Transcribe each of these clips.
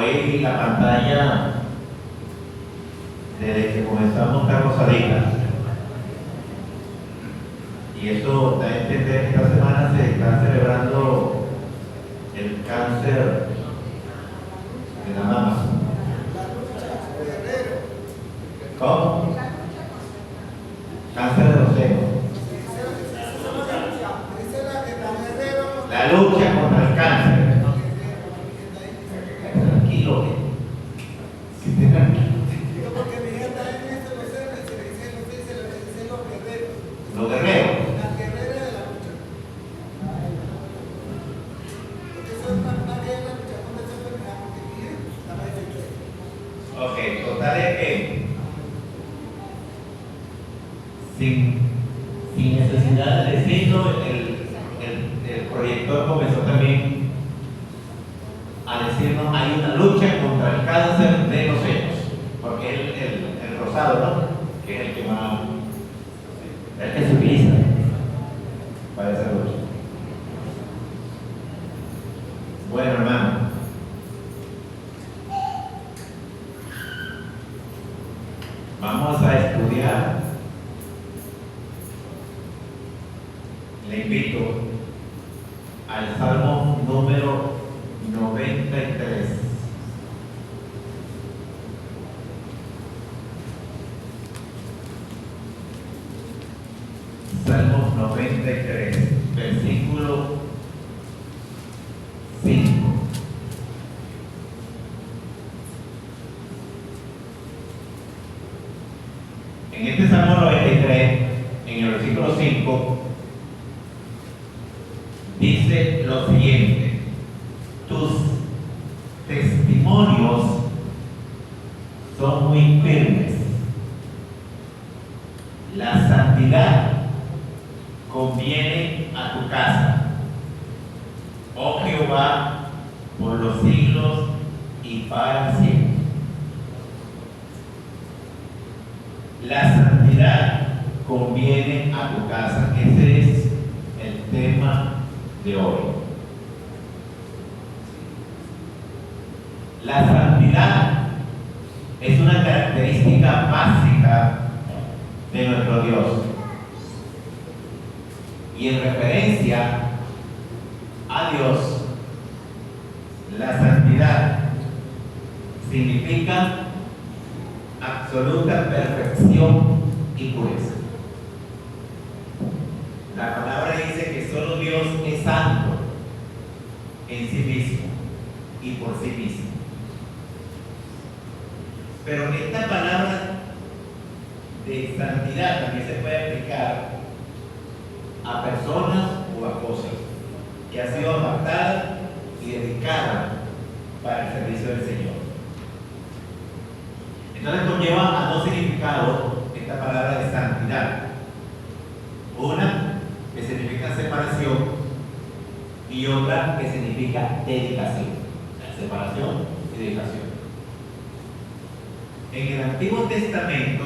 hoy la pantalla, desde que comenzamos, está rosadita. Y eso da a entender que esta semana se está celebrando el cáncer de la mama. ¿Cómo? Cáncer de los senos. La lucha contra el cáncer. Tranquilo, que esté tranquilo. Los guerreros. Ok, total es que sin necesidad de decirlo, el proyector comenzó también a decirnos hay una lucha contra el cáncer de los senos, porque el rosado, ¿no? Que es el que más, el que se utiliza para esa lucha. Bueno, hermano, vamos a estudiar. Le invito al Salmo número 93. Salmo 93, versículo 5. En este Salmo 93, en el versículo 5, dice lo siguiente: tus testimonios son muy firmes, la santidad conviene a tu casa, oh Jehová, por los siglos y para siempre. La santidad conviene a tu casa. Ese es el tema de hoy. La santidad es una característica básica de nuestro Dios. Y en referencia a Dios, la santidad significa absoluta perfección y pureza. La palabra dice que solo Dios es santo en sí mismo y por sí mismo. Pero esta palabra de santidad también se puede aplicar a personas o a cosas que han sido apartadas y dedicadas para el servicio del Señor. Entonces conlleva a dos significados esta palabra de santidad. Una que significa separación y otra que significa dedicación. Separación y dedicación. En el Antiguo Testamento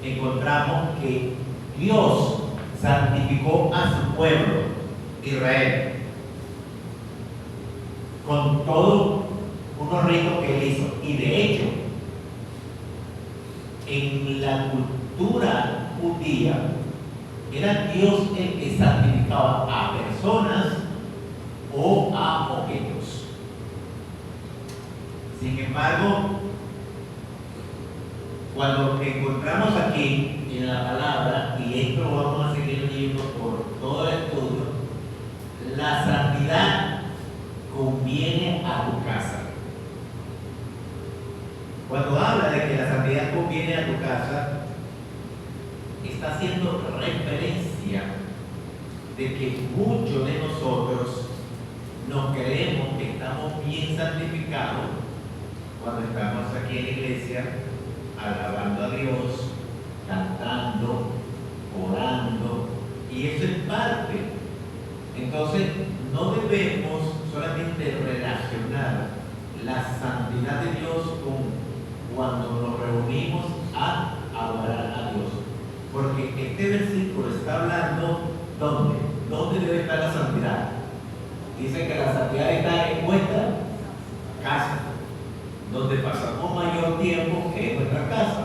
encontramos que Dios santificó a su pueblo, Israel, con todos unos ritos que él hizo. Y de hecho, en la cultura judía, era Dios el que santificaba a personas o a objetos. Sin embargo, cuando encontramos aquí en la palabra, y esto lo vamos a seguir leyendo por todo el estudio, la santidad conviene a tu casa. Cuando habla de que la santidad conviene a tu casa, está haciendo referencia de que muchos de nosotros nos creemos que estamos bien santificados cuando estamos aquí en la iglesia alabando a Dios, cantando, orando, y eso es parte. Entonces no debemos solamente relacionar la santidad de Dios con cuando nos reunimos a adorar a Dios, porque este versículo está hablando ¿dónde debe estar la santidad? Dice que la santidad está en vuestra casa, donde pasamos mayor tiempo que en nuestra casa.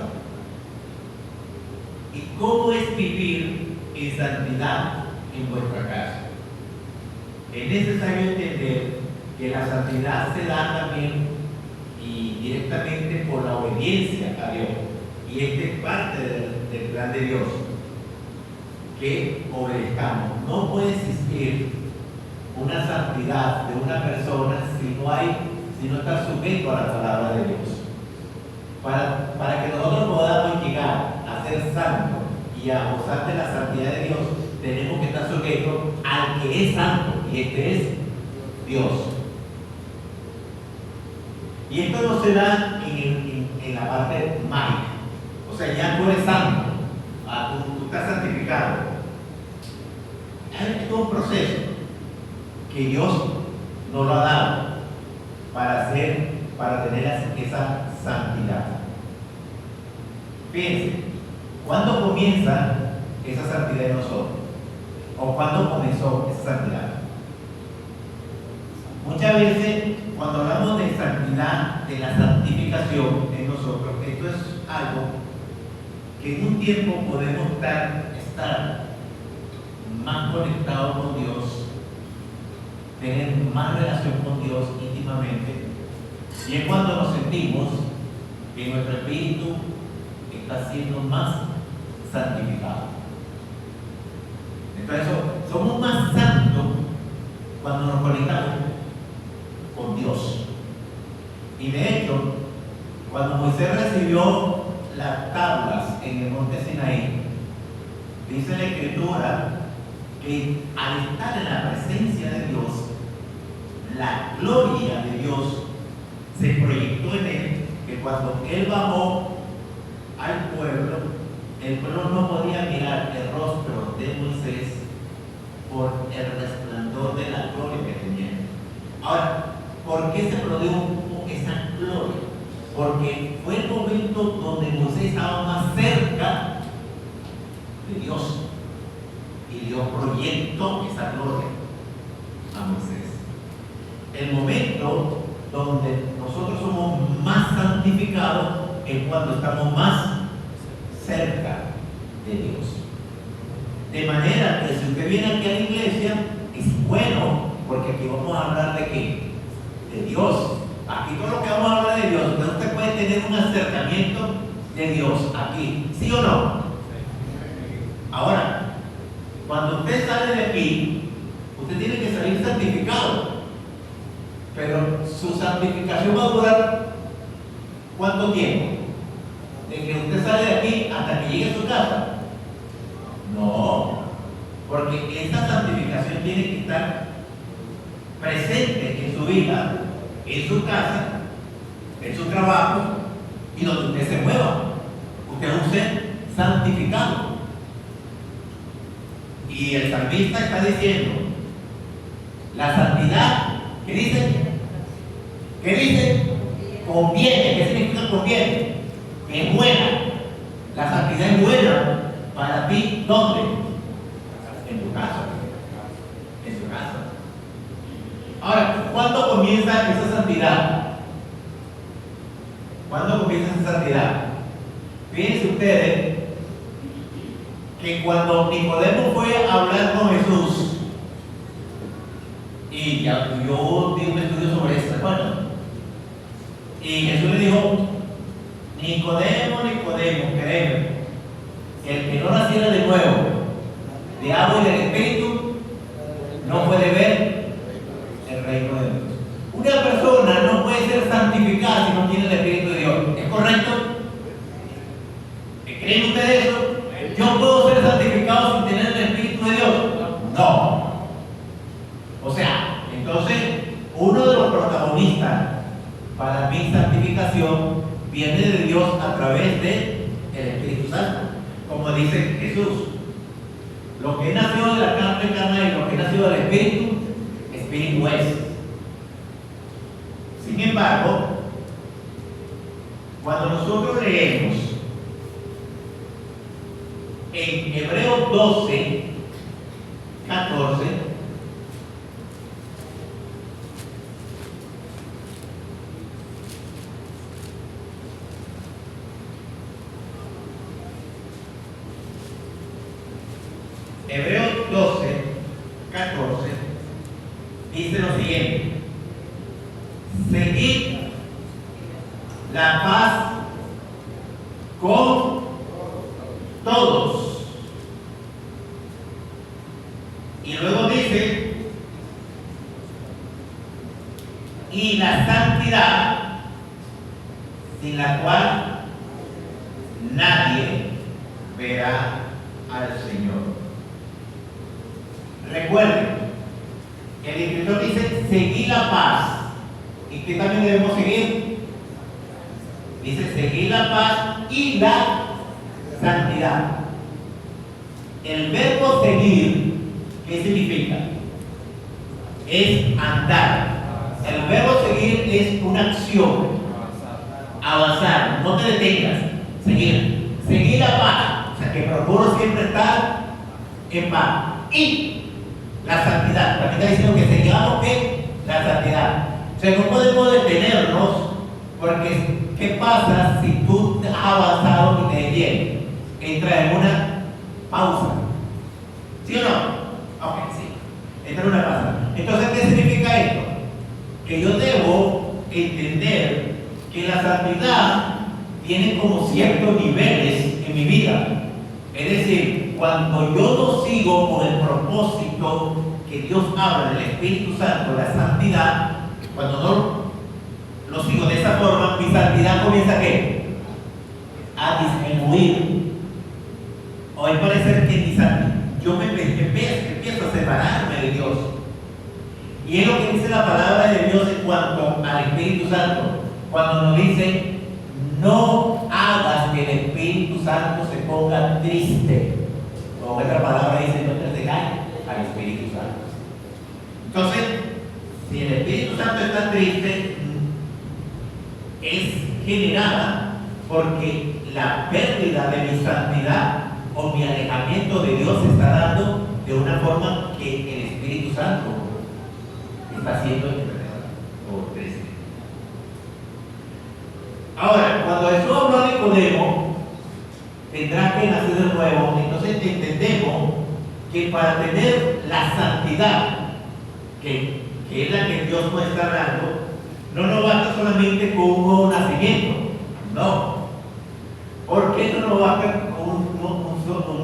¿Y cómo es vivir en santidad en vuestra casa? Es necesario entender que la santidad se da también y directamente por la obediencia a Dios. Y este es parte del plan de Dios, que obedezcamos. No puede existir una santidad de una persona si no está sujeto a la palabra de Dios. Para que nosotros podamos llegar a ser santos y a gozar de la santidad de Dios, tenemos que estar sujetos al que es santo, y este es Dios. Y esto no se da en la parte mágica. O sea, ya tú eres santo, tú estás santificado. Hay todo un proceso que Dios nos lo ha dado para tener esa santidad. Fíjense, ¿cuándo comienza esa santidad en nosotros? ¿O cuándo comenzó esa santidad? Muchas veces, cuando hablamos de santidad, de la santificación en nosotros, esto es algo que en un tiempo podemos estar más conectados con Dios, tener más relación con Dios íntimamente, y es cuando nos sentimos que nuestro espíritu está siendo más santificado. Entonces, somos más santos cuando nos conectamos con Dios. Y de hecho, cuando Moisés recibió las tablas en el monte Sinaí, dice la Escritura que al estar en la presencia de Dios, la gloria de Dios se proyectó en él, que cuando él bajó al pueblo, el pueblo no podía mirar el rostro de Moisés por el resplandor de la gloria que tenía. Ahora, ¿por qué se produjo esa gloria? Porque fue el momento donde Moisés estaba más cerca de Dios, y Dios proyectó esa gloria a Moisés. El momento donde nosotros somos más santificados es cuando estamos más cerca de Dios. De manera que si usted viene aquí a la iglesia, es bueno, porque aquí vamos a hablar de ¿qué? De Dios. Aquí todo lo que vamos a hablar de Dios, pero usted puede tener un acercamiento de Dios aquí, ¿sí o no? Ahora, cuando usted sale de aquí, usted tiene que salir santificado, pero su santificación va a durar ¿cuánto tiempo? De que usted sale de aquí hasta que llegue a su casa. No, porque esa santificación tiene que estar presente en su vida, en su casa, en su trabajo y donde usted se mueva. Usted es un ser santificado. Y el salmista está diciendo, la santidad, ¿qué dice? ¿Qué dice? Conviene. ¿Qué significa conviene? Que es buena. La santidad es buena para ti. ¿Dónde? En tu casa. En tu casa. Ahora, ¿cuándo comienza esa santidad? ¿Cuándo comienza esa santidad? Fíjense ustedes que cuando Nicodemo fue a hablar con Jesús, y ya yo di un estudio sobre eso, hermano, y Jesús le dijo, Nicodemo, créeme, que el que no naciera de nuevo, de agua y del Espíritu, no puede ver el reino de Dios. Una persona no puede ser santificada si no tiene el Espíritu de Dios. ¿Es correcto? ¿Creen ustedes eso? ¿Yo puedo ser santificado sin tener el Espíritu de Dios? No. O sea, entonces, uno de los protagonistas para mi santificación viene de Dios a través del Espíritu Santo. Como dice Jesús, lo que nació de la carne, carne, y lo que nació del Espíritu, Espíritu es. Sin embargo, cuando nosotros leemos en Hebreos 12, 14, dice lo siguiente: seguid la paz con todos. Y luego dice: y la santidad, sin la cual nadie verá al Señor. Recuerden, el escritor dice: seguid la paz. ¿Y qué también debemos seguir? Dice: seguid la paz y la santidad. El verbo seguir, ¿qué significa? Es andar. El verbo seguir es una acción. Avanzar, no te detengas. Seguir la paz. O sea, que procuro siempre estar en paz. Y la santidad. También está diciendo que sigamos ¿qué? La santidad. O sea, no podemos detenernos, porque ¿qué pasa si tú has avanzado y te detienes? Entra en una pausa. ¿Sí o no? Ok, sí. Entra en una pausa. Entonces, ¿qué significa esto? Que yo debo entender que la santidad tiene como ciertos niveles en mi vida. Es decir, cuando yo no sigo con el propósito que Dios habla del Espíritu Santo, la santidad, cuando no lo sigo de esa forma, mi santidad comienza ¿a qué? A disminuir. O al parecer que mi santidad, yo me empiezo a separarme de Dios. Y es lo que dice la palabra de Dios en cuanto al Espíritu Santo, cuando nos dice: no hagas que el Espíritu Santo se ponga triste. O otra palabra dice: no te engañes al Espíritu Santo. Entonces, si el Espíritu Santo está triste, es generada porque la pérdida de mi santidad o mi alejamiento de Dios se está dando de una forma que el Espíritu Santo está haciendo o triste. Ahora, cuando Jesús habló a Nicodemo, tendrás que nacer de nuevo. Entonces entendemos que para tener la santidad, que es la que Dios nos está dando, no nos basta solamente con un nuevo nacimiento. No. ¿Por qué no nos basta con un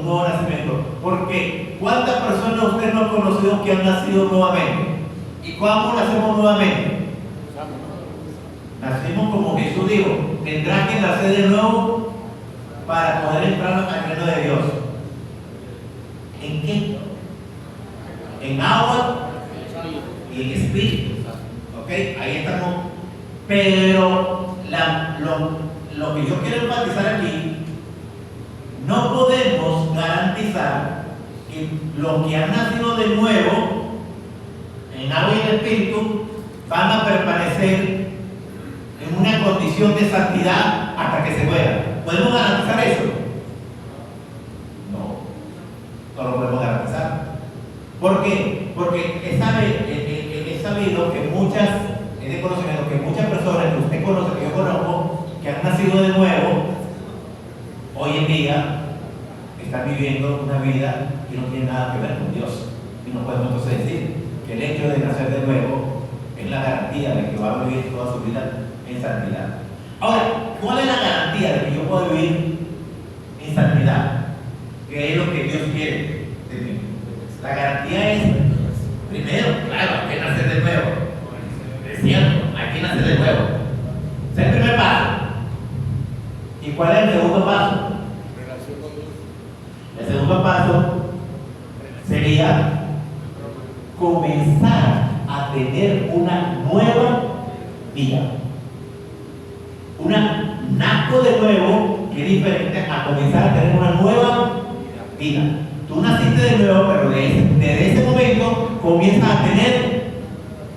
nuevo nacimiento? Porque ¿cuántas personas usted no ha conocido que han nacido nuevamente? ¿Y cómo nacemos nuevamente? Nacimos como Jesús dijo: tendrás que nacer de nuevo para poder entrar al reino de Dios. ¿En qué? En agua y en espíritu. ¿Ok? Ahí estamos. Pero lo que yo quiero enfatizar aquí, no podemos garantizar que los que han nacido de nuevo en agua y en espíritu van a permanecer en una condición de santidad hasta que se mueran. ¿Podemos garantizar eso? No lo podemos garantizar. ¿Por qué? Porque he sabido que es de conocimiento que muchas personas que usted conoce, que yo conozco, que han nacido de nuevo, hoy en día están viviendo una vida que no tiene nada que ver con Dios. Y no podemos entonces decir que el hecho de nacer de nuevo es la garantía de que va a vivir toda su vida en santidad. Ahora, ¿cuál es la garantía de que yo pueda vivir en santidad? ¿Qué es lo que Dios quiere de mí? La garantía es, primero, claro, hay que nacer de nuevo. Es cierto, hay que nacer de nuevo. Ese es el primer paso. ¿Y cuál es el segundo paso? El segundo paso sería comenzar a tener una nueva vida. Naco de nuevo, que es diferente a comenzar a tener una nueva vida. Tú naciste de nuevo, pero desde ese momento comienzas a tener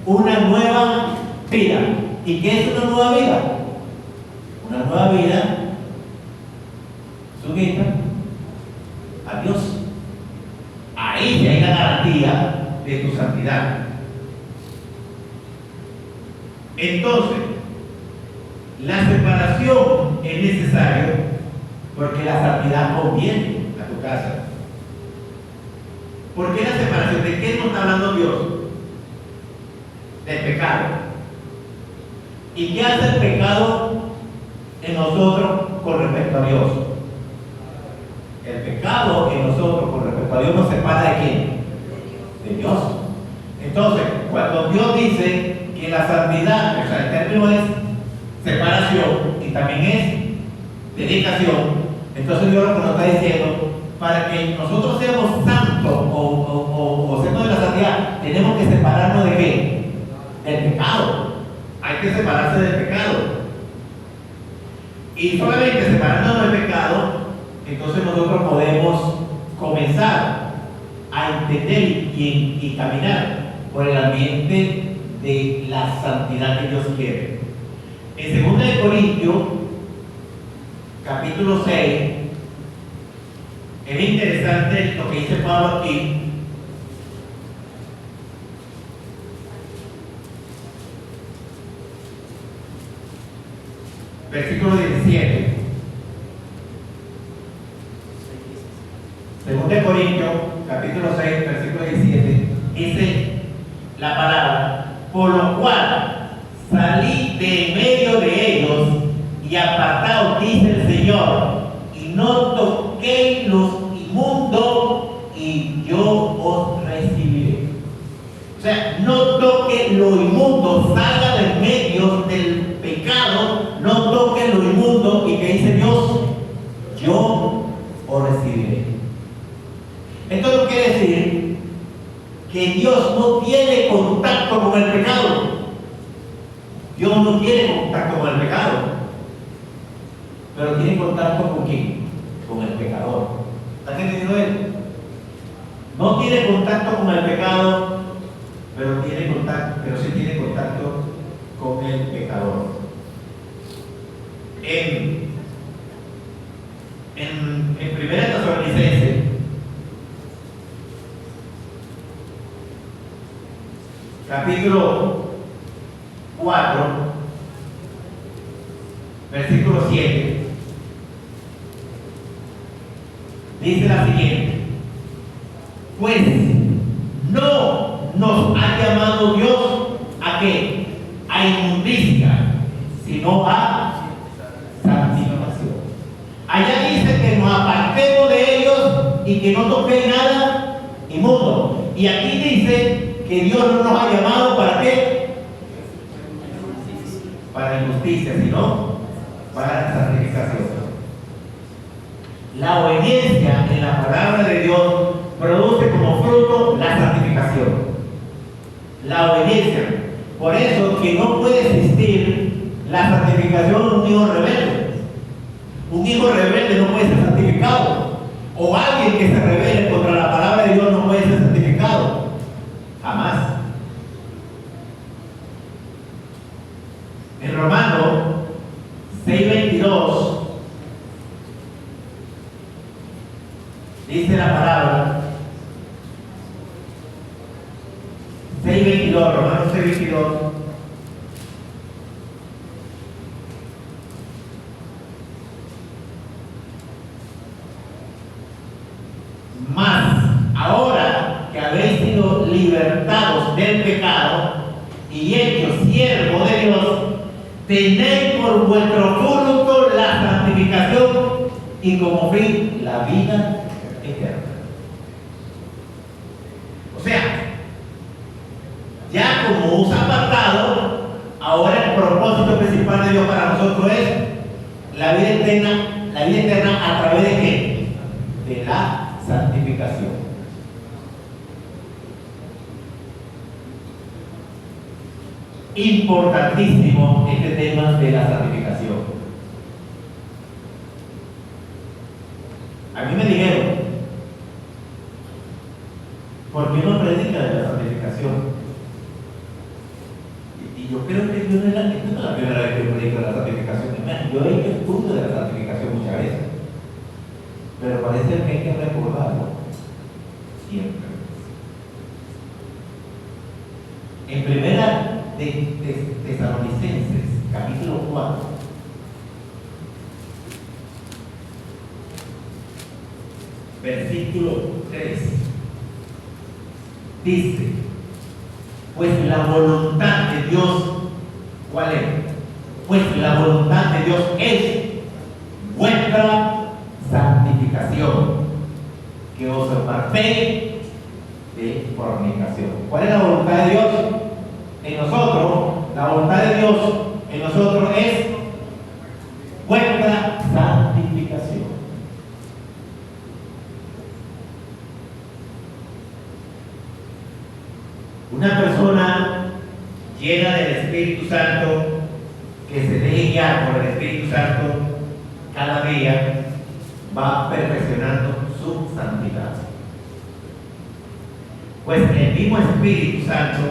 una nueva vida. ¿Y qué es una nueva vida? Una nueva vida sujeta a Dios. Ahí ya hay la garantía de tu santidad. Entonces, la separación es necesaria porque la santidad conviene a tu casa. ¿Por qué la separación? ¿De qué nos está hablando Dios? del pecado. ¿Y qué hace el pecado en nosotros con respecto a Dios? El pecado en nosotros con respecto a Dios nos separa de quién? De Dios. Entonces, cuando Dios dice que la santidad, o sea, el término es separación y también es dedicación, entonces Dios lo que nos está diciendo, para que nosotros seamos santos o seamos de la santidad, tenemos que separarnos de qué? Del pecado. Hay que separarse del pecado. Y solamente separándonos del pecado, entonces nosotros podemos comenzar a entender y caminar por el ambiente de la santidad que Dios quiere. En 2 Corintios, capítulo 6, es interesante lo que dice Pablo aquí. Versículo 17. 2 Corintios, capítulo 6, versículo 17, dice la palabra: por lo cual salí de en medio de ellos y apartaos, dice el Señor, y no toquéis los inmundos, y yo os recibiré. O sea, no toque lo inmundo, salga del medio del pecado, no toque lo inmundo, y que dice Dios, yo os recibiré. Esto no quiere decir que Dios no tiene contacto con el pecado. Dios no tiene contacto con el pecado, pero tiene contacto con quién? Con el pecador. ¿Está entendiendo él? No tiene contacto con el pecado, pero sí tiene contacto con el pecador. En 1 Tesalonicenses, capítulo 4, versículo 7, dice la siguiente: pues no nos ha llamado Dios a qué? A inmundicia, sino a santificación. Allá dice que nos apartemos de ellos y que no toquemos nada inmundo. Y aquí dice que Dios no nos ha llamado ¿para qué? Para injusticia, sino para santificación. La obediencia en la palabra de Dios produce como fruto la santificación. La obediencia. Por eso que no puede existir la santificación de un hijo rebelde. Un hijo rebelde no puede ser santificado. O alguien que se rebele contra la palabra de Dios no puede ser santificado. Jamás. En Romanos 6:22 dice la palabra, 6:22, Romanos 6:22, mas ahora que habéis sido libertados del pecado y hechos siervos de Dios, tenéis por vuestro fruto la santificación y como fin la vida eterna. O sea, ya como un apartado, ahora el propósito principal de Dios para nosotros es la vida eterna a través de qué? De la santificación. Importantísimo este tema de la santificación. A mí me dijeron, ¿por qué no predica de la santificación? Y yo creo que esta no es la primera vez que yo predico de la santificación. Yo he hecho estudio de la santificación muchas veces, pero parece que hay que recordarlo siempre. En primera de Tesalonicenses, capítulo 4, versículo 3, dice: Pues la voluntad de Dios, ¿cuál es? Pues la voluntad de Dios es vuestra santificación, que os apartéis de fornicación. ¿Cuál es la voluntad de Dios en nosotros? La voluntad de Dios en nosotros es vuestra santificación. Una persona llena del Espíritu Santo, que se deje guiar por el Espíritu Santo, cada día va perfeccionando su santidad. Pues el mismo Espíritu Santo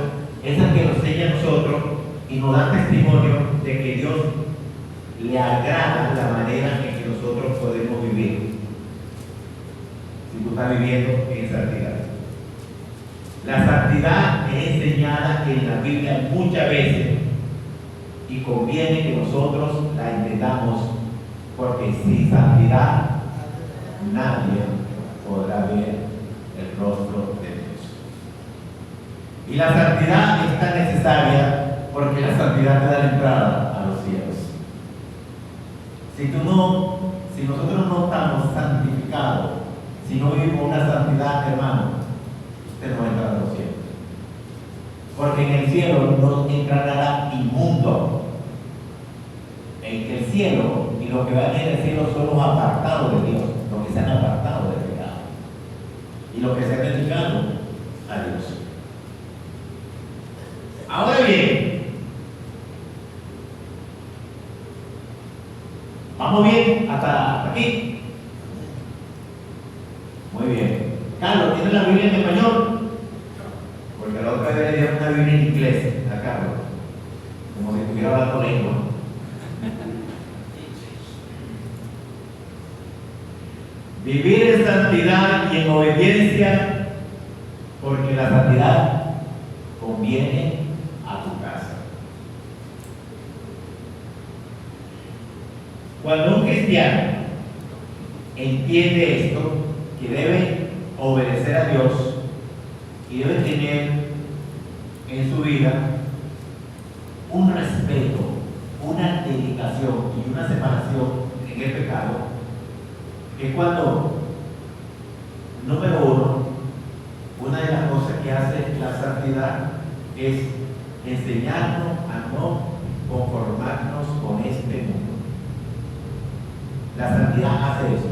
es el que nos enseña a nosotros y nos da testimonio de que Dios le agrada la manera en que nosotros podemos vivir. Si tú estás viviendo en santidad. La santidad es enseñada en la Biblia muchas veces y conviene que nosotros la entendamos, porque sin santidad nadie podrá ver el rostro de Dios. Y la santidad es tan necesaria porque la santidad te da la entrada a los cielos. Si nosotros no estamos santificados, si no vivimos una santidad, hermano, usted no entra a los cielos. Porque en el cielo no entrará inmundo. En el cielo, y los que van en el cielo son los apartados de Dios, los que se han apartado del pecado, y los que se han dedicado a Dios. Ahora bien, ¿vamos bien hasta aquí? Muy bien. Carlos, ¿tienes la Biblia en español? Porque la otra vez le dieron una Biblia en inglés a Carlos, como si estuviera hablando lengua. Vivir en santidad y en obediencia, porque la santidad conviene a tu casa. Cuando un cristiano entiende esto, que debe obedecer a Dios y debe tener en su vida un respeto, una dedicación y una separación en el pecado, es cuando, número uno, una de las cosas que hace la santidad es enseñarnos a no conformarnos con este mundo. La santidad hace eso.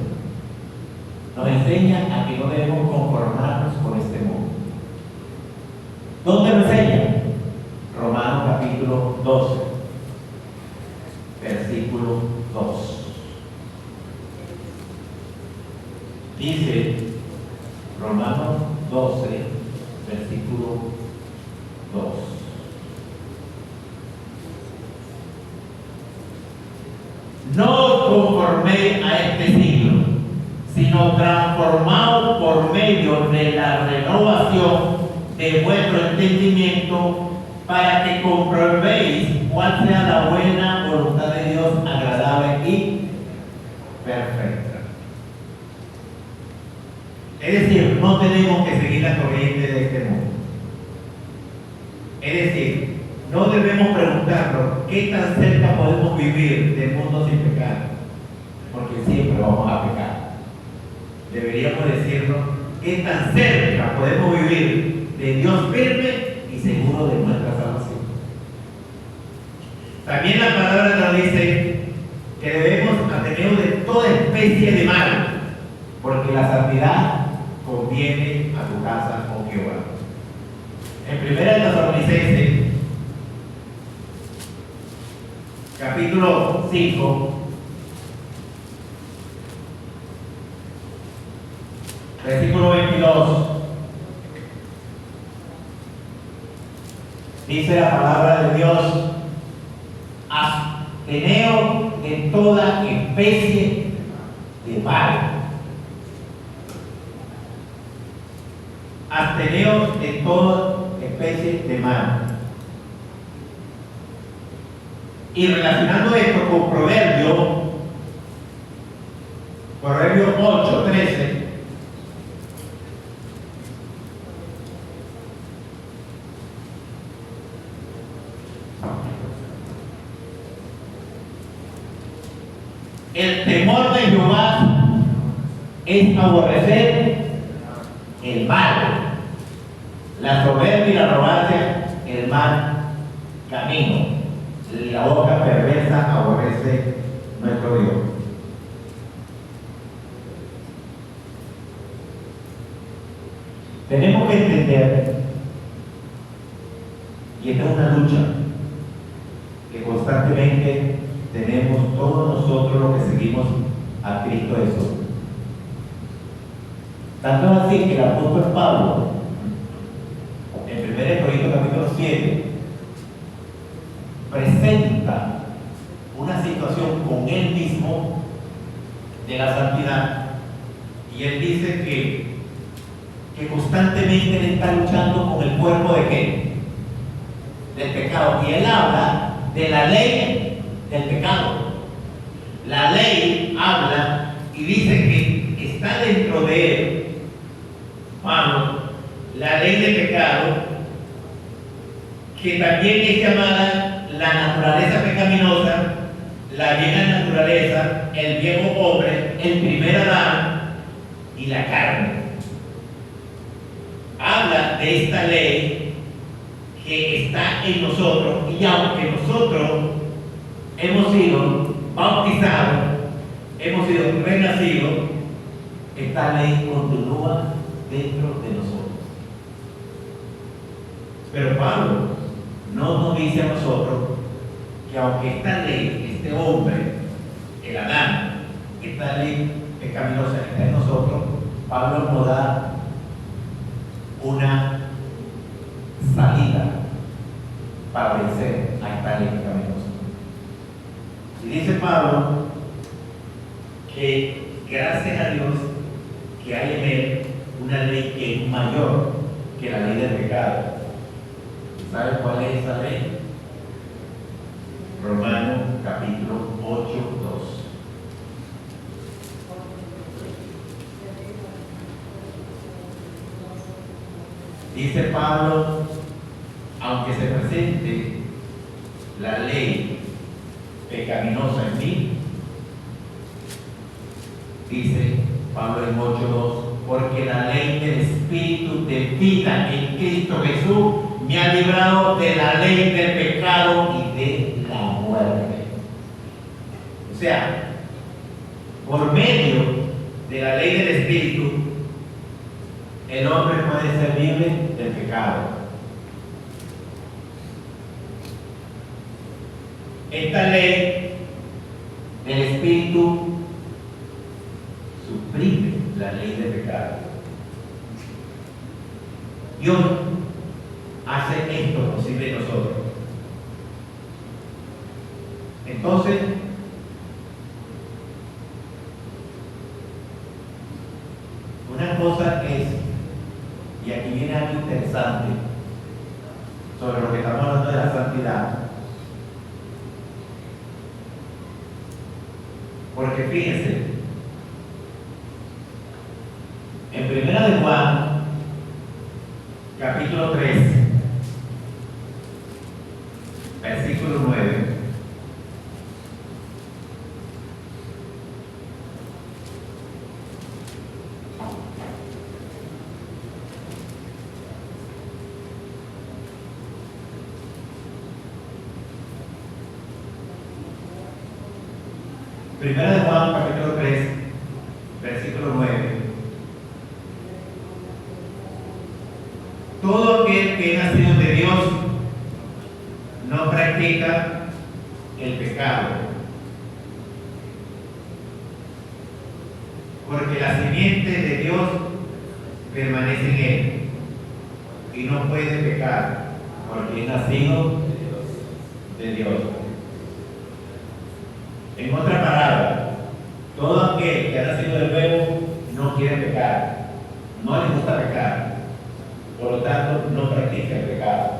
Nos enseña a que no debemos conformarnos con este mundo. ¿Dónde lo enseña? Romanos capítulo 12, versículo 2. Dice Romanos 12, versículo 2. No os conforméis a este siglo, sino transformaos por medio de la renovación de vuestro entendimiento, para que comprobéis cuál sea la buena voluntad de Dios, agradable y perfecta. Es decir, no tenemos que seguir la corriente de este mundo. Es decir, no debemos preguntarnos qué tan cerca podemos vivir del mundo sin pecado, porque siempre vamos a pecar. Deberíamos decirnos qué tan cerca podemos vivir de Dios firme y seguro de nuestra salvación. También la palabra nos dice que debemos abstenernos de toda especie de mal, porque la santidad conviene a tu casa, oh Jehová. En 1 Tesalonicenses, capítulo 5, versículo 22, dice la palabra de Dios: absteneos de toda especie de mal. Absteneos de toda especie de mal. Y relacionando esto con Proverbios 8:13, El temor de Jehová es aborrecer el mal. La soberbia y la arrogancia, el mal camino. La boca perversa aborrece nuestro Dios. Tenemos que entender, y esta es una lucha que constantemente tenemos todos nosotros los que seguimos a Cristo Jesús. Tanto es así que el apóstol Pablo, en 1 Corintios capítulo 7, presenta una situación con él mismo de la santidad, y él dice que constantemente él está luchando con el cuerpo de ¿qué? Del pecado. Y él habla de la ley del pecado. La ley habla y dice que está dentro de él, Pablo, la ley del pecado, que también es llamada la naturaleza pecaminosa, la vieja naturaleza, el viejo hombre, el primer Adán y la carne. Habla de esta ley que está en nosotros, y aunque nosotros hemos sido bautizados, hemos sido renacidos, esta ley continúa dentro de nosotros. Pero Pablo no nos dice a nosotros que aunque esta ley, este hombre, el Adán, esta ley pecaminosa está en nosotros, Pablo nos da una salida para vencer a esta ley pecaminosa. Y dice Pablo que gracias a Dios que hay en él una ley que es mayor que la ley del pecado. ¿Sabe cuál es esa ley? Romanos capítulo 8, 2. Dice Pablo, aunque se presente la ley pecaminosa en mí, dice Pablo en 8:2, porque la ley del Espíritu de vida en Cristo Jesús me ha librado de la ley del pecado y de la muerte. O sea, por medio de la ley del Espíritu, el hombre puede ser libre del pecado. Esta ley del Espíritu suprime la ley del pecado. Dios hace esto posible en nosotros. Entonces, una cosa es, y aquí viene algo interesante sobre lo que estamos hablando de la santidad, porque fíjense, en 1 de Juan capítulo 3 versículo 9, Primera de Juan capítulo 3 versículo 9. Todo aquel que es nacido de Dios no practica el pecado, porque la simiente de Dios permanece en él y no puede pecar, porque es nacido de Dios. En otra palabra, todo aquel que ha nacido de nuevo no quiere pecar, no le gusta pecar, por lo tanto no practica el pecado.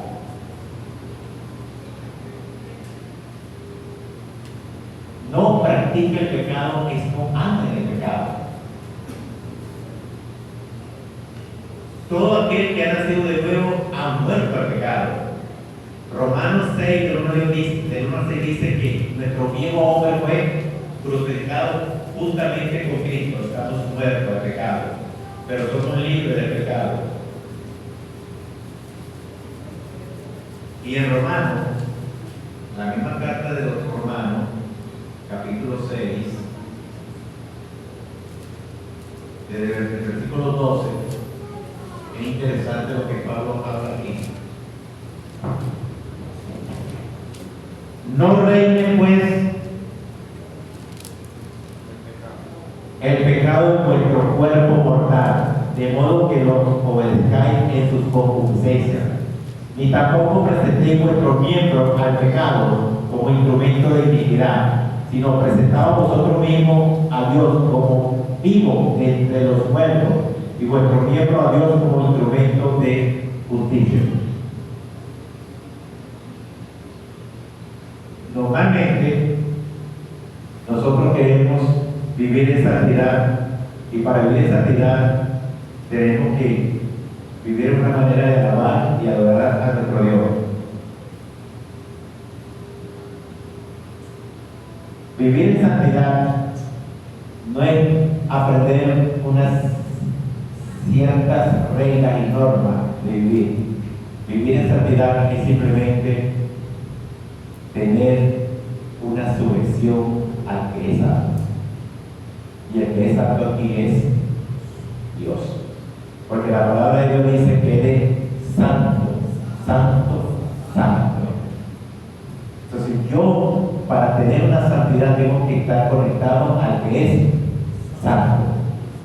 No practica el pecado es no anda en el pecado. Todo aquel que ha nacido de nuevo ha muerto al pecado. Romanos 6, del 1 al 6 dice que nuestro viejo hombre fue crucificados justamente con Cristo, estamos muertos al pecado, pero somos libres del pecado. Y en Romanos, la misma carta de los Romanos, capítulo 6, desde el versículo 12, es interesante lo que Pablo habla aquí. No reine pues el pecado en vuestro cuerpo mortal, de modo que los obedezcáis en sus concupiscencias, ni tampoco presentéis vuestros miembros al pecado como instrumento de iniquidad, sino presentaos vosotros mismos a Dios como vivos entre los muertos, y vuestros miembros a Dios como instrumentos de justicia. Normalmente, nosotros queremos vivir en santidad, y para vivir en santidad tenemos que vivir una manera de alabar y adorar a nuestro Dios. Vivir en santidad no es aprender unas ciertas reglas y normas de vivir. Vivir en santidad es simplemente tener una sujeción al que es santo. Y el que es santo aquí es Dios. Porque la palabra de Dios dice que Él es santo, santo, santo. Entonces yo, para tener una santidad, tengo que estar conectado al que es santo.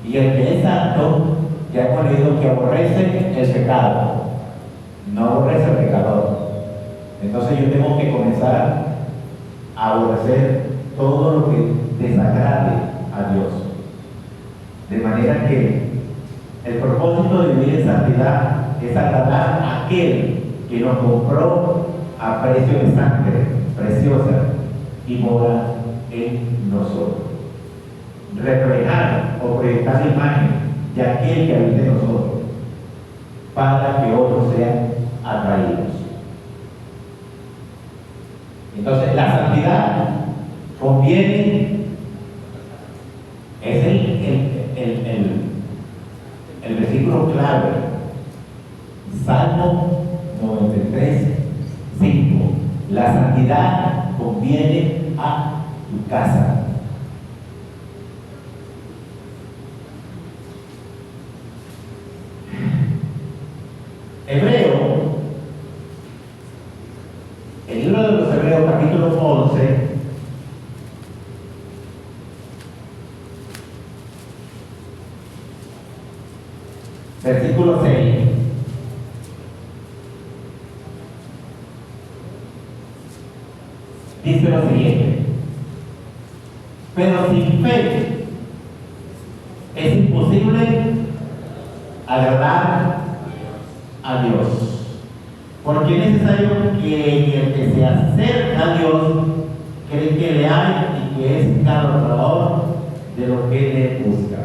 Y el que es santo, ya hemos leído que aborrece el pecado, no aborrece el pecador. Entonces yo tengo que comenzar a aborrecer todo lo que desagrade a Dios. De manera que el propósito de vivir en santidad es agradar a aquel que nos compró a precio de sangre preciosa y mora en nosotros. Reflejar o proyectar la imagen de aquel que habita en nosotros para que otros sean atraídos. Entonces, la santidad conviene, es el versículo clave, Salmo 93, 5. La santidad conviene a tu casa. Hebreo, el libro de los Hebreos, capítulo 11, versículo 6. Dice lo siguiente: pero sin fe es imposible agradar a Dios, porque es necesario que el que se acerca a Dios cree que le hay y que es galardonador de lo que le busca.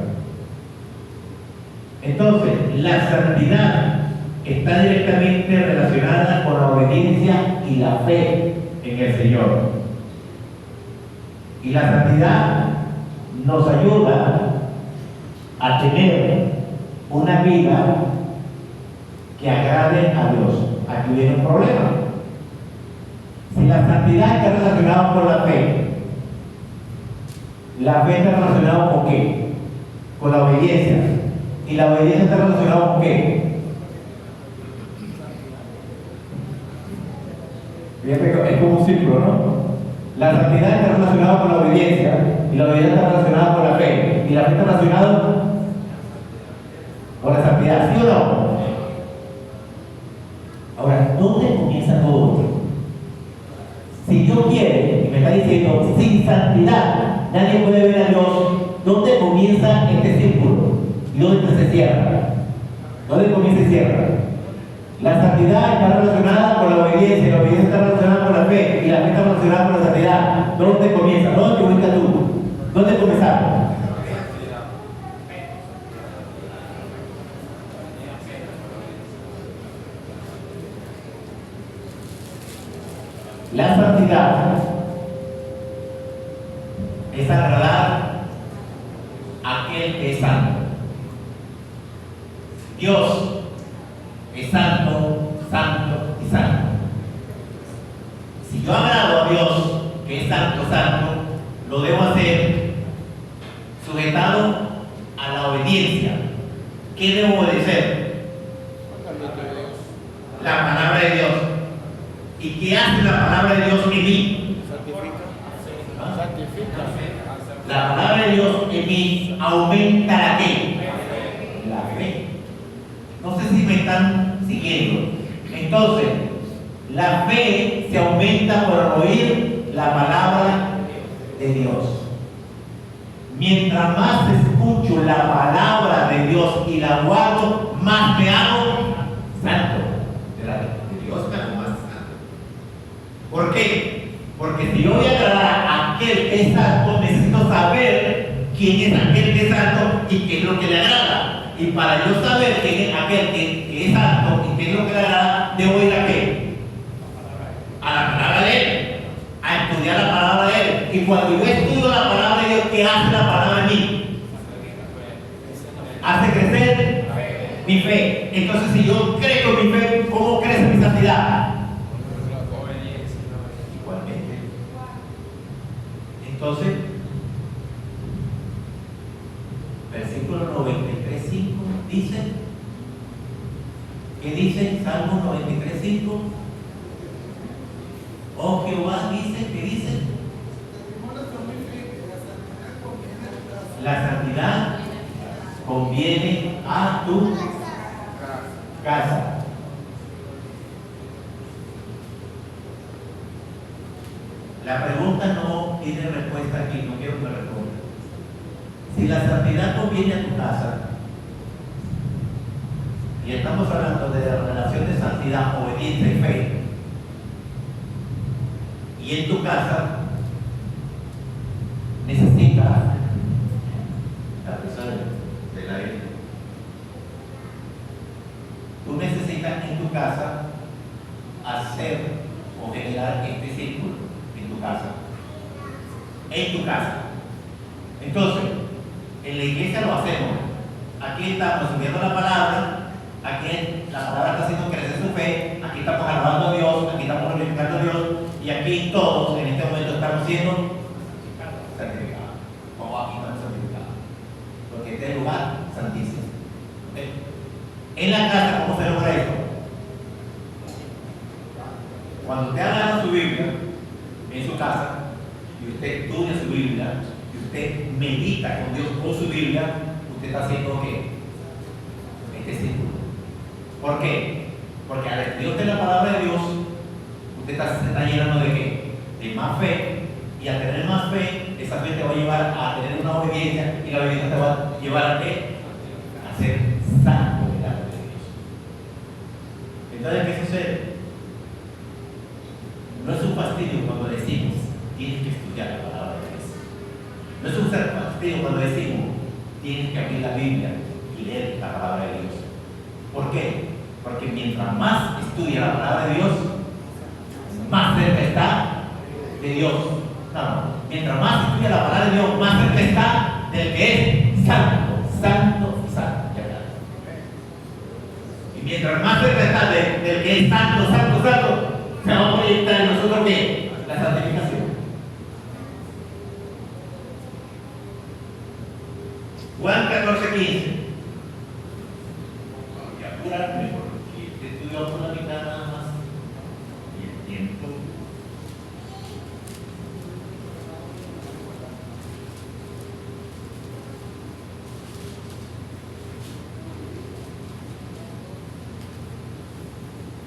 Entonces, la santidad está directamente relacionada con la obediencia y la fe en el Señor. Y la santidad nos ayuda a tener una vida que agrade a Dios. Aquí viene un problema. Si la santidad está relacionada con la fe está relacionada con qué? Con la obediencia. ¿Y la obediencia está relacionada con qué? Fíjate, es como un círculo, ¿no? La santidad está relacionada con la obediencia, y la obediencia está relacionada con la fe, y la fe está relacionada con la santidad, ¿sí o no? Ahora, ¿dónde comienza todo esto? Si Dios quiere, y me está diciendo, sin santidad nadie puede ver a Dios, ¿dónde comienza este círculo? ¿Y dónde se cierra? ¿Dónde comienza y cierra? La santidad está relacionada con la obediencia, y la obediencia está relacionada con la fe, y la fe está relacionada con la santidad. ¿Dónde comienza? ¿Dónde te ubicas tú? ¿Dónde comenzamos? La santidad es agradar a aquel que es santo. Dios es santo, santo y santo. Si yo agrado a Dios, que es santo, santo, lo debo hacer sujetado a la obediencia. ¿Qué debo obedecer? La palabra de Dios. ¿Y qué hace la palabra de Dios en mí? Santifica. La palabra de Dios en mí aumenta la fe. La fe. No sé si me están siguiendo. Entonces, la fe se aumenta por oír la palabra de Dios. Mientras más escucho la palabra de Dios y la guardo, más me hago santo. De Dios me hago más santo. ¿Por qué? Porque si yo voy a agradar a aquel que es santo, necesito saber quién es aquel que es santo y qué es lo que le agrada. Y para yo saber quién es aquel que es santo y qué es lo que le agrada, debo ir a qué? A la palabra de Él, a estudiar la palabra de Él. Y cuando yo estudio la palabra de Dios, ¿qué hace la palabra de mí? Hace crecer mi fe. Entonces, si yo creo mi fe, ¿cómo crece mi santidad? Igualmente. Entonces, versículo 93:5 dice, ¿qué dice? Salmo 93:5. Oh Jehová, dice, ¿qué dice? La santidad conviene a tu casa. La pregunta no tiene respuesta aquí, no quiero que me responda. Si la santidad conviene a tu casa, y estamos hablando de la relación de santidad, obediencia y fe, y en tu casa necesitas la persona de la vida. Tú necesitas en tu casa hacer o generar este círculo en tu casa. En tu casa. Entonces, en la iglesia lo hacemos. Aquí estamos subiendo la palabra, aquí la palabra está haciendo crecer su fe, aquí estamos alabando a Dios, aquí estamos glorificando a Dios, y aquí todos en este momento estamos siendo santificados. Como aquí estamos santificados. Porque este es el lugar santísimo. ¿Okay? En la casa, ¿cómo se logra esto? Cuando usted agarra su Biblia en su casa y usted estudia su Biblia y usted medita con Dios con su Biblia, usted está haciendo ¿qué? Este círculo. ¿Por qué? Porque al estudiar la palabra de Dios, usted se está llenando de ¿qué? De más fe, y al tener más fe, esa fe te va a llevar a tener una obediencia, y la obediencia te va a llevar a ¿qué? A ser santo delante de Dios. Entonces, ¿qué sucede? No es un fastidio cuando decimos, tienes que estudiar la palabra de Dios. No es un fastidio cuando decimos, tienes que abrir la Biblia y leer la palabra de Dios. ¿Por qué? Porque mientras más estudia la palabra de Dios, más cerca está de Dios. No, mientras más estudia la palabra de Dios, más cerca está del que es santo, santo y santo. Y mientras más cerca está del que es santo, santo, santo, se va a proyectar en nosotros ¿qué? La santificación. Juan 14:15. Voy a apurarme porque este estudio por la mitad nada más. Y el tiempo.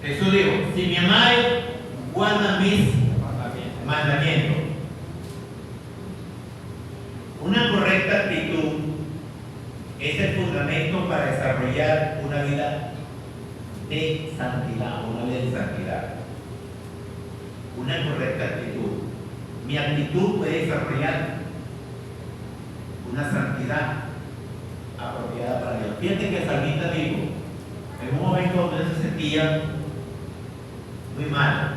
Jesús dijo, si me amáis, guarda mis mandamientos. Una correcta actitud es el fundamento para desarrollar una vida de santidad, una vida de santidad. Una correcta actitud. Mi actitud puede desarrollar una santidad apropiada para Dios. Fíjate que el salmista dijo, en un momento donde él se sentía muy mal,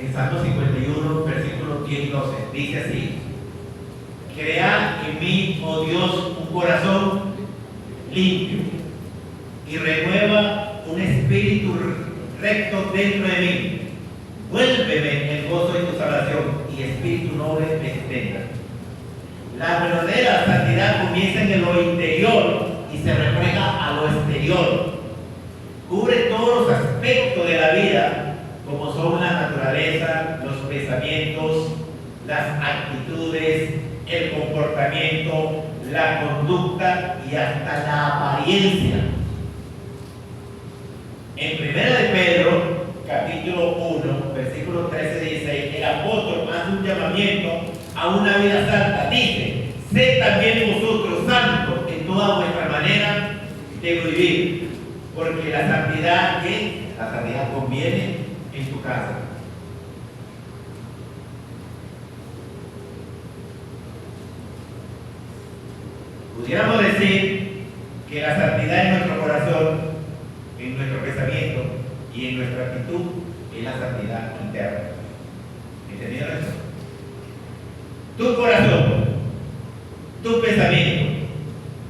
en Salmo 51, versículos 10 y 12. Dice así: crea en mí, oh Dios, un corazón limpio y renueva un espíritu recto dentro de mí. Vuélveme el gozo de tu salvación y espíritu noble me sostenga. La verdadera santidad comienza en lo interior y se refleja a lo exterior. Cubre todos los aspectos de la vida, como son la naturaleza, los pensamientos, las actitudes, el comportamiento, la conducta y hasta la apariencia. En 1 de Pedro, capítulo 1, versículos 13 y 16, el apóstol hace un llamamiento a una vida santa. Dice: sed también vosotros santos en toda vuestra manera de vivir, porque la santidad conviene en tu casa. Pudiéramos decir que la santidad en nuestro corazón, en nuestro pensamiento y en nuestra actitud es la santidad interna. ¿Entendieron eso? Tu corazón, tu pensamiento,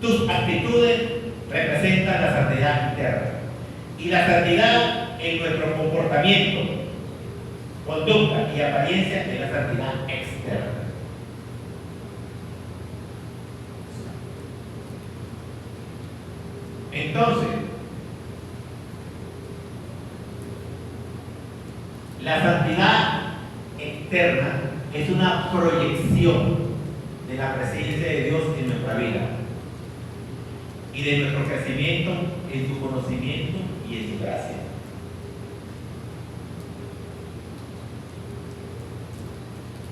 tus actitudes representan la santidad interna. Y la santidad en nuestro comportamiento, conducta y apariencia es la santidad externa. Entonces, la santidad externa es una proyección de la presencia de Dios en nuestra vida y de nuestro crecimiento en su conocimiento y en su gracia.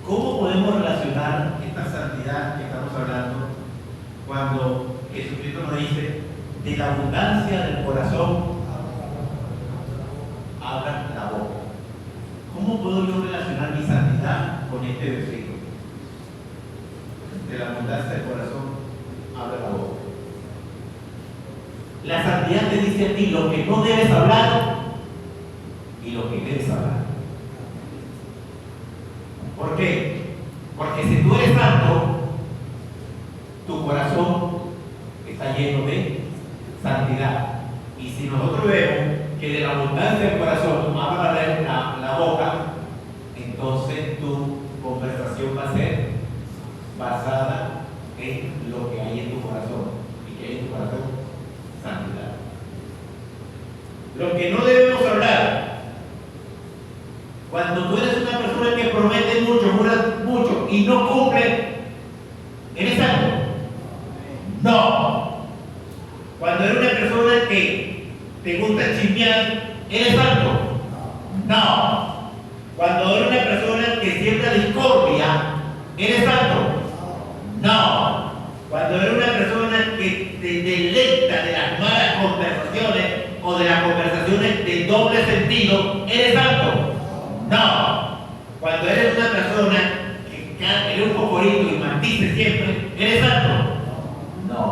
¿Cómo podemos relacionar esta santidad que estamos hablando cuando Jesucristo nos dice: de la abundancia del corazón habla la boca? ¿Cómo puedo yo relacionar mi santidad con este versículo? De la abundancia del corazón habla la boca. La santidad te dice a ti lo que no debes hablar y lo que debes hablar. ¿Por qué? Porque si tú eres santo, tu corazón está lleno de santidad. Y si nosotros vemos que de la abundancia del corazón habla la boca, entonces tu conversación va a ser basada en lo que hay en tu corazón. ¿Y que hay en tu corazón? Santidad. Lo que no debemos hablar, cuando tú eres una persona que promete mucho, jura mucho y no cumple, ¿eres santo? No. Cuando eres una persona que te gusta chismear, ¿eres santo? No. Cuando eres una persona que siembra discordia, ¿eres santo? No. Cuando eres una persona que te deleita de las malas conversaciones o de las conversaciones de doble sentido, ¿eres santo? No. Cuando eres una persona que eres un cocorito y maldice siempre, ¿eres santo? No.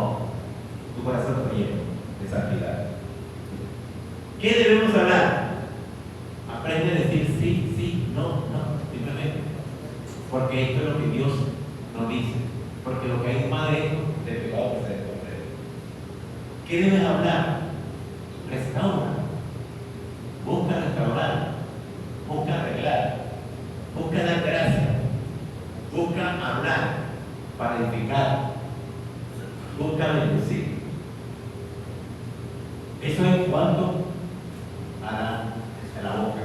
Tu corazón está lleno de santidad. ¿Qué debemos hablar? Aprende a decir sí, sí, no, no, simplemente. Porque esto es lo que Dios nos dice. Porque lo que hay más de esto, de pecado que se descubre. ¿Qué debes hablar? Restaura. Busca restaurar. Busca arreglar. Busca dar gracia. Busca hablar para edificar. Busca bendecir. Eso es cuanto a la boca.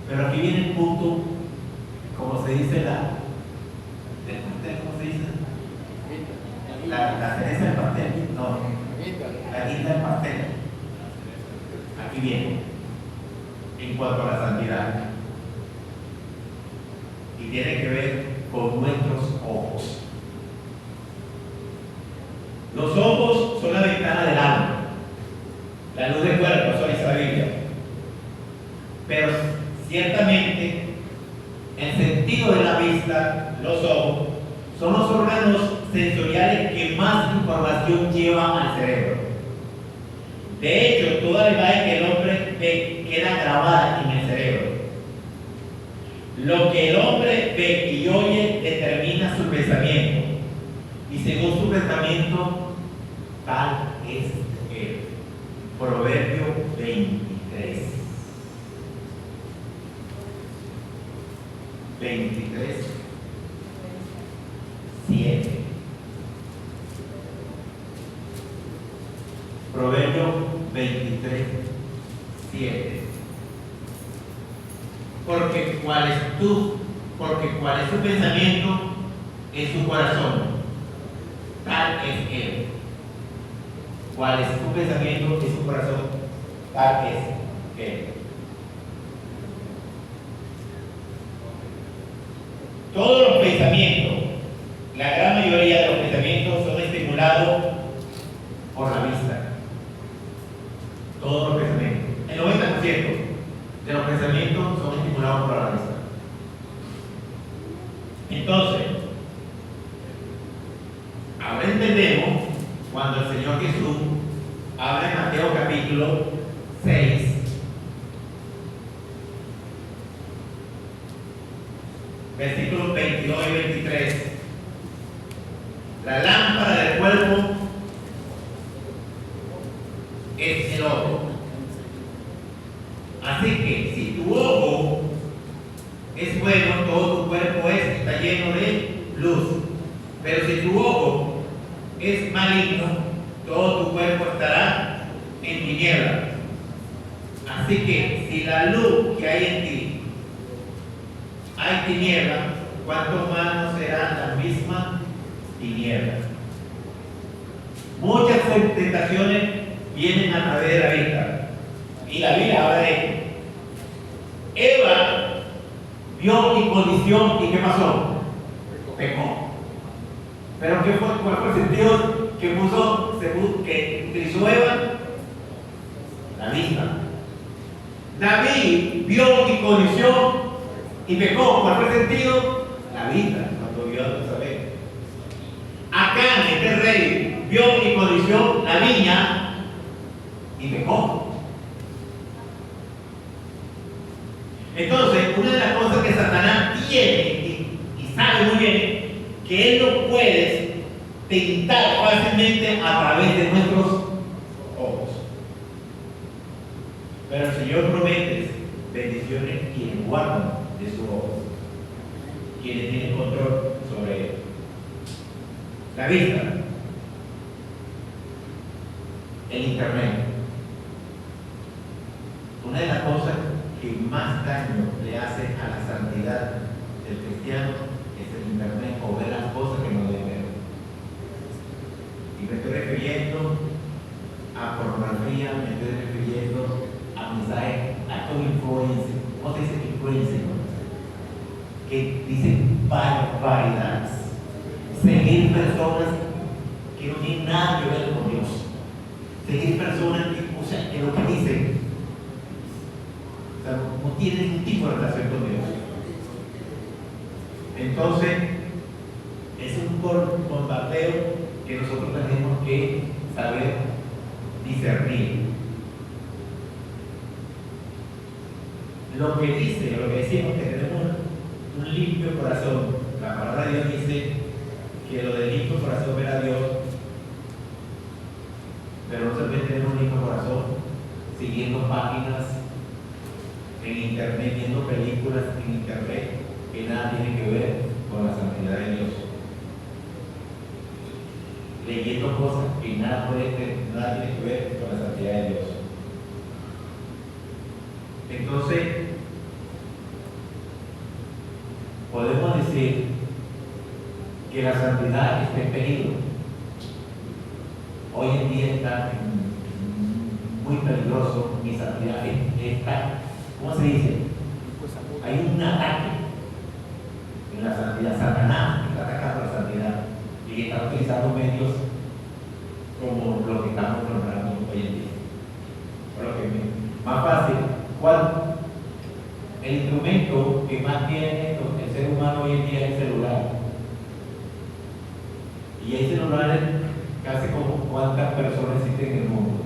Pero aquí viene el punto, como se dice ¿cómo se dice? La cereza del pastel. No, la guinda del pastel. Aquí viene, en cuanto a la santidad. Y tiene que ver con nuestros ojos. Los ojos son la ventana del alma, la luz del cuerpo, eso dice la Biblia. Pero ciertamente, el sentido de la vista, los ojos, son los órganos sensoriales que más información llevan al cerebro. De hecho, toda la imagen que el hombre ve queda grabada en el cerebro. Lo que el hombre ve y oye determina su pensamiento. Y según su pensamiento, tal es él. Proverbio 23. 23, 7. Proverbio 23, 7. Porque cuál es su pensamiento, es su corazón. Tal es él. Cuál es su pensamiento, es su corazón. Tal es él. Todos los pensamientos, la gran mayoría de los pensamientos son estimulados por la vista. Todos los pensamientos. El 90% de los pensamientos son estimulados por la vista. Entonces, ahora entendemos cuando el Señor Jesús habla en Mateo capítulo 6, versículos 22 y 23. La lámpara del cuerpo es el ojo. Así que si tu ojo es bueno, todo tu cuerpo está lleno de luz. Pero si tu ojo es maligno, todo tu cuerpo estará en tinieblas. Así que si la luz que hay en ti hay tinieblas, ¿cuánto más no serán las mismas tinieblas? Muchas tentaciones vienen a través de la vista. Y la Biblia habla de esto. Eva vio mi condición y ¿qué pasó? Pecó. Pero ¿cuál fue el sentido que utilizó Eva? La vista. David vio mi condición y pecó. ¿Cuál fue el sentido? La vista, cuando vio a Jezabel. Acán, este rey, vio mi condición, la viña, y pecó. Entonces, una de las cosas que Satanás tiene y sabe muy bien, que él no puede tentar fácilmente a través de nuestros ojos. Pero el Señor promete bendiciones quienes guardan de sus ojos, quienes tienen control sobre él. La vista, el internet. Una de las cosas que más daño le hace a la santidad del cristiano es el internet, o ver las cosas que no debe ver. Y me estoy refiriendo a pornografía, me estoy refiriendo a mensajes, a estos influencers. ¿Cómo se dice influencers? Que dicen barbaridades. Seguir personas que no tienen nada que ver con Dios. Seguir personas que lo que dicen, no tienen ningún tipo de relación con Dios. Entonces, es un bombardeo que nosotros tenemos que saber discernir. Lo que decimos que tenemos un limpio corazón. La palabra de Dios dice que lo del limpio corazón ver a Dios, pero no se puede tener un limpio corazón siguiendo páginas en internet, viendo películas en internet que nada tienen que ver con la santidad de Dios, leyendo cosas que nada tienen que ver con la santidad de Dios. Entonces, podemos decir que la santidad está en peligro. Hoy en día está muy peligroso. Mi santidad está, ¿cómo se dice? Hay un ataque en la santidad. Satanás está atacando la santidad y está utilizando medios como lo que estamos nombrando hoy en día. Por lo que más fácil, ¿cuál? El instrumento que más tiene el ser humano hoy en día es el celular. Y hay celulares casi como cuántas personas existen en el mundo.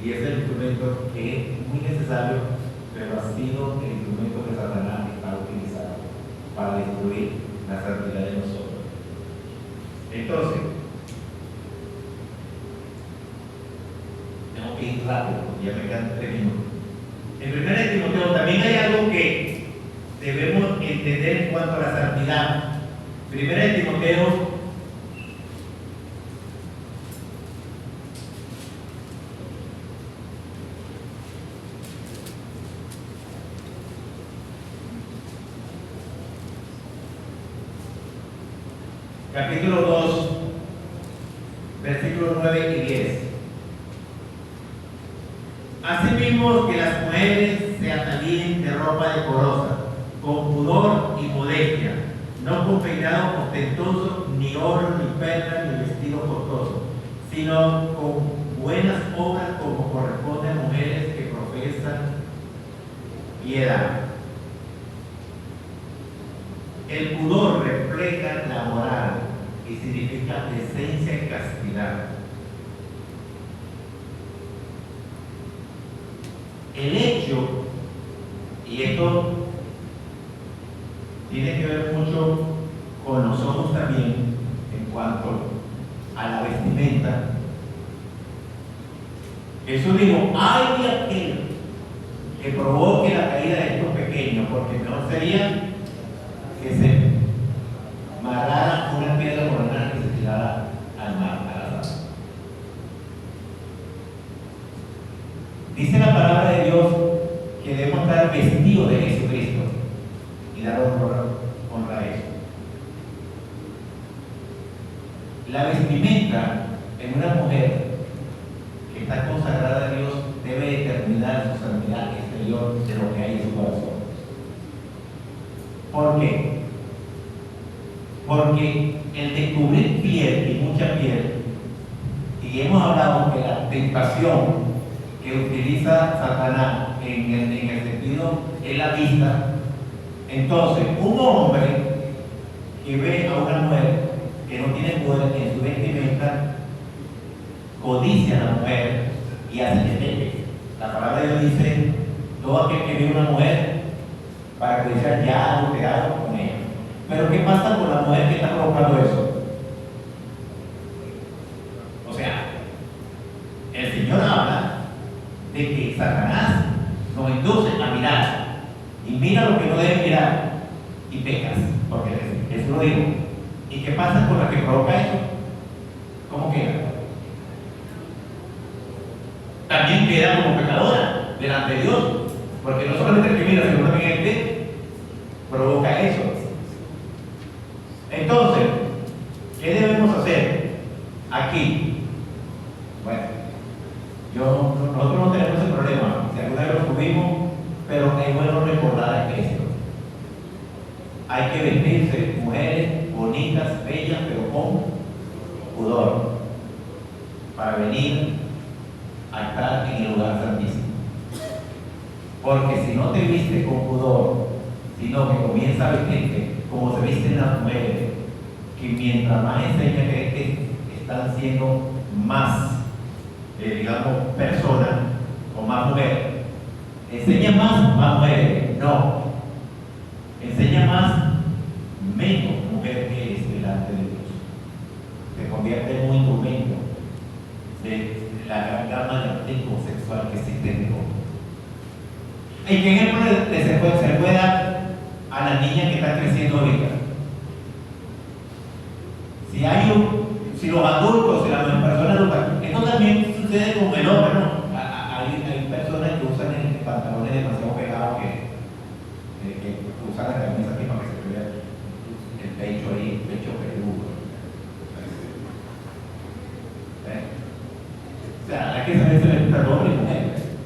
Y es el instrumento que es muy necesario pero ha sido el instrumento que Satanás está utilizando para destruir la santidad de nosotros. Entonces, tengo que ir rápido, porque ya me quedan 3 minutos. En 1 Timoteo también hay algo que debemos entender en cuanto a la santidad. 1 Timoteo capítulo 2, versículos 9 y 10. Asimismo, que las mujeres se atalíen de ropa decorosa, con pudor y modestia, no con peinado ostentoso, ni oro, ni perlas, ni vestido costoso, sino con buenas obras como corresponde a mujeres que profesan piedad. El pudor refleja la moral y significa decencia y castidad. El hecho, y esto tiene que ver mucho con nosotros también en cuanto a la vestimenta. Jesús dijo, ay de aquel que provoque la caída de estos pequeños, porque mejor sería que se amarrara una piedra corona que se tirara al mar, a la sala. Dice la palabra de Dios que debemos estar vestidos de Jesucristo y dar honra a eso. La vestimenta en una mujer que está consagrada a Dios debe determinar su santidad exterior de lo que hay en su corazón. ¿Por qué? Porque el descubrir piel y mucha piel, y hemos hablado que la tentación que utiliza Satanás en el sentido es la vista. Entonces, un hombre que ve a una mujer que no tiene poder en su vestimenta, codicia a la mujer y hace que peque. La palabra de Dios dice, todo aquel que ve a una mujer para codiciar ya ha adulterado con ella. Pero ¿qué pasa con la mujer que está provocando eso? O sea, el Señor habla de que Satanás nos induce a mirar y mira lo que no debe mirar y pecas, porque eso lo digo. ¿Y qué pasa con la que provoca eso? ¿Cómo queda? También queda como pecadora delante de Dios, porque no solamente el que mira, sino también el que provoca eso. Entonces, ¿qué debemos hacer aquí? Bueno, nosotros no tenemos ese problema, si alguna vez lo tuvimos, pero es bueno recordar esto. Hay que vestirse mujeres bonitas, bellas, pero con pudor, para venir a estar en el lugar santísimo. Porque si no te viste con pudor, sino que comienza a vestirte como se visten las mujeres, que mientras más enseñan que están siendo más, digamos, personas o más mujeres, enseña más mujeres, no, enseña más, menos mujer que eres delante de Dios. Te convierte en un instrumento de la gran gama de artículos sexual que existe en el mundo. ¿En qué ejemplo se le puede dar a la niña que está creciendo ahorita? Si los adultos, si las personas adultas, esto también sucede con el hombre, ¿no? Hay personas que usan pantalones demasiado pegados que usan la camisa aquí para que se vea el pecho ahí, el pecho peludo. O sea, hay que saberse vestir a hombre y mujer,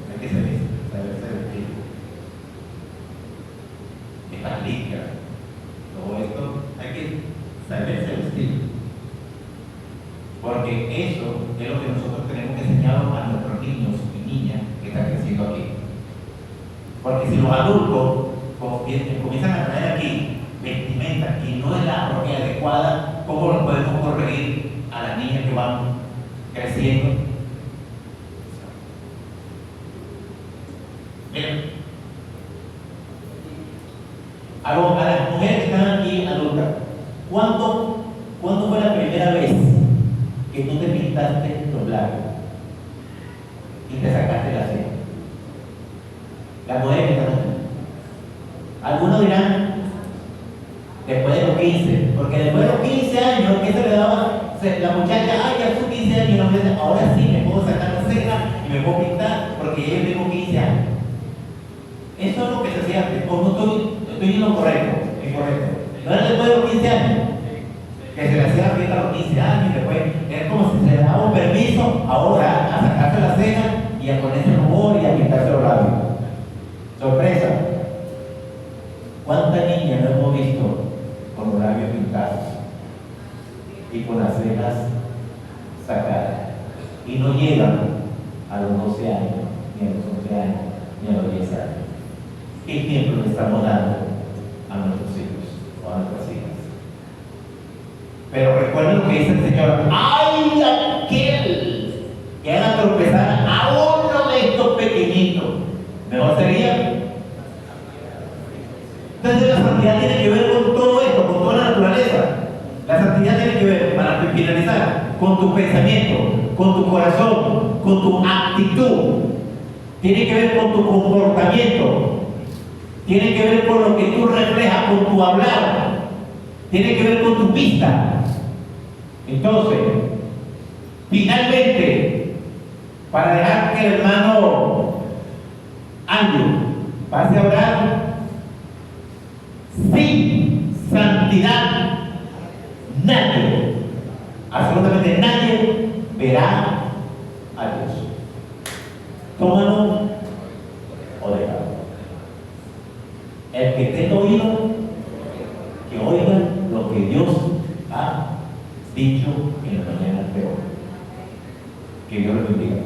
hay que saberse vestir. Estas licras, todo esto, hay que saberse vestir. Porque eso es lo que nosotros tenemos que enseñar a nuestros niños y niñas que están creciendo aquí. Porque si los adultos comienzan a traer aquí vestimenta que no es la propia adecuada, ¿cómo lo podemos corregir a las niñas que van creciendo? Miren, A las mujeres que están aquí adultas, ¿cuándo fue la primera vez que tú te pintaste los labios y te sacaste la ceja? Las mujeres que están aquí. Algunos dirán, después de los 15, porque después de los 15 años, ¿qué se le daba? La muchacha, ya son 15 años, y no me dice, ahora sí me puedo sacar la ceja y me puedo pintar porque ya yo tengo 15 años. Eso es lo que se hacía antes. O no estoy en lo correcto, incorrecto. No era después de los 15 años, que se le hacía la fiesta a los 15 años, y después era como si se le daba un permiso ahora a sacarse la ceja y a ponerse rubor y a pintarse los labios. Sorpresa. ¿Cuántas niñas no hemos visto con los labios pintados y con las cejas sacadas? Y no llegan a los 12 años, ni a los 11 años, ni a los 10 años. ¿Qué ejemplo le estamos dando a nuestros hijos o a nuestras hijas? Pero recuerden lo que dice el Señor: ¡ay, aquel que haga tropezar a uno de estos pequeñitos! Mejor sería. Entonces la santidad tiene que ver con todo esto, con toda la naturaleza. La santidad tiene que ver, para finalizar, con tu pensamiento, con tu corazón, con tu actitud. Tiene que ver con tu comportamiento. Tiene que ver con lo que tú reflejas, con tu hablar. Tiene que ver con tu vista. Entonces, finalmente, para dejar que el hermano Andrew pase a orar, sin santidad nadie, absolutamente nadie, verá a Dios. Tómalo o déjalo. El que tenga oído, que oiga lo que Dios ha dicho en la mañana de hoy. Que Dios lo bendiga.